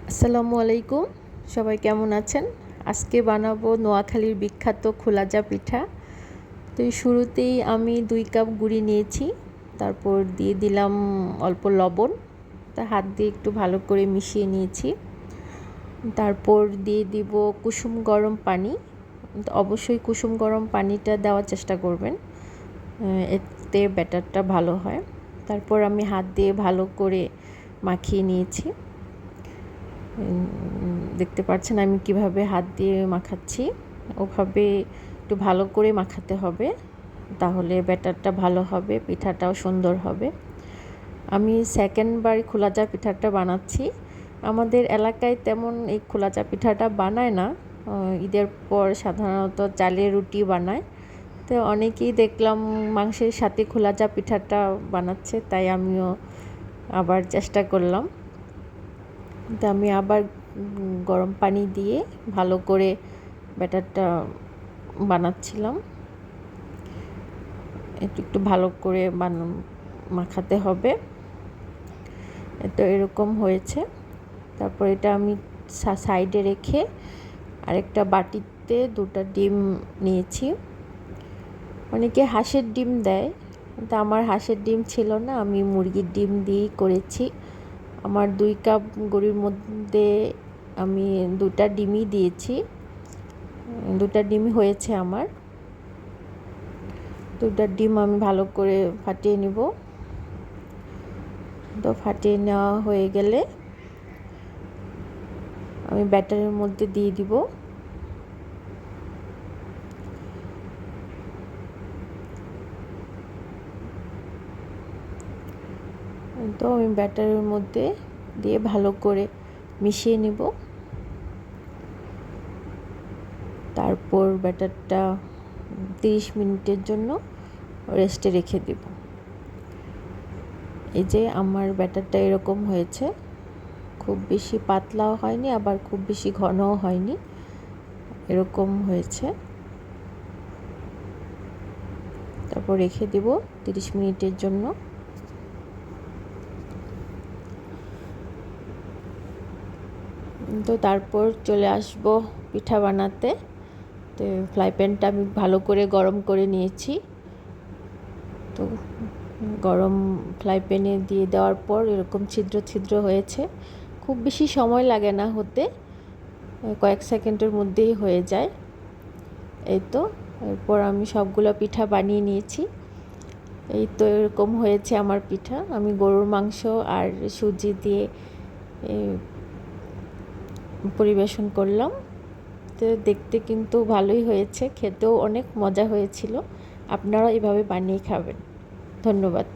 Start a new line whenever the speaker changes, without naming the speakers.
আসসালামু আলাইকুম, সবাই কেমন আছেন? আজকে বানাবো নোয়াখালীর বিখ্যাত খোলাজা পিঠা। তো এই শুরুতেই আমি 2 কাপ গুঁড়ি নিয়েছি, তারপর দিয়ে দিলাম অল্প লবণ, তা হাত দিয়ে একটু ভালো করে মিশিয়ে নিয়েছি। তারপর দিয়ে দিব কুসুম গরম পানি। অবশ্যই কুসুম গরম পানিটা দেওয়ার চেষ্টা করবেন, এতে ব্যাটারটা ভালো হয়। তারপর আমি হাত দিয়ে ভালো করে মাখিয়ে নিয়েছি। দেখতে পাচ্ছেন আমি কিভাবে হাত দিয়ে মাখাচ্ছি, ওভাবে একটু ভালো করে মাখাতে হবে, তাহলে ব্যাটারটা ভালো হবে, পিঠাটাও সুন্দর হবে। আমি সেকেন্ডবার খোলাজা পিঠাটা বানাচ্ছি। আমাদের এলাকায় তেমন এই খোলাজা পিঠাটা বানায় না, ঈদের পর সাধারণত চালের রুটি বানায়। তো অনেকেই দেখলাম মাংসের সাথে খোলাজা পিঠাটা বানাচ্ছে, তাই আমিও আবার চেষ্টা করলাম। তো আমি আবার গরম পানি দিয়ে ভালো করে ব্যাটারটা বানাচ্ছিলাম। একটু ভালো করে মাখাতে হবে। তো এরকম হয়েছে। তারপর এটা আমি সাইডে রেখে আরেকটা বাটিতে 2টা ডিম নিয়েছি। অনেকে হাঁসের ডিম দেয়, কিন্তু আমার হাঁসের ডিম ছিল না, আমি মুরগির ডিম দিয়েই করেছি। আমার 2 কাপ গুঁড়ির মধ্যে আমি 2টা ডিমই দিয়েছি, 2টা ডিমই হয়েছে আমার। 2টা ডিম আমি ভালো করে ফাটিয়ে নিব। তো ফাটিয়ে নেওয়া হয়ে গেলে আমি ব্যাটারের মধ্যে দিয়ে দিব। তো আমি ব্যাটারের মধ্যে দিয়ে ভালো করে মিশিয়ে নিব। তারপর ব্যাটারটা 30 মিনিটের জন্য রেস্টে রেখে দেব। এই যে আমার ব্যাটারটা এরকম হয়েছে, খুব বেশি পাতলাও হয়নি, আবার খুব বেশি ঘনও হয়নি, এরকম হয়েছে। তারপর রেখে দেব 30 মিনিটের জন্য। তো তারপর চলে আসব পিঠা বানাতে। তো ফ্রাই প্যানটা আমি ভালো করে গরম করে নিয়েছি। তো গরম ফ্রাই প্যানে দিয়ে দেওয়ার পর এরকম ছিদ্র ছিদ্র হয়েছে। খুব বেশি সময় লাগে না হতে, কয়েক সেকেন্ডের মধ্যেই হয়ে যায়। এই তো, এরপর আমি সবগুলো পিঠা বানিয়ে নিয়েছি। এই তো এরকম হয়েছে আমার পিঠা। আমি গরুর মাংস আর সুজি দিয়ে পরিবেশন করলাম। তো দেখতে কিন্তু ভালোই হয়েছে, খেতেও অনেক মজা হয়েছিল। আপনারা এভাবে বানিয়ে খাবেন। ধন্যবাদ।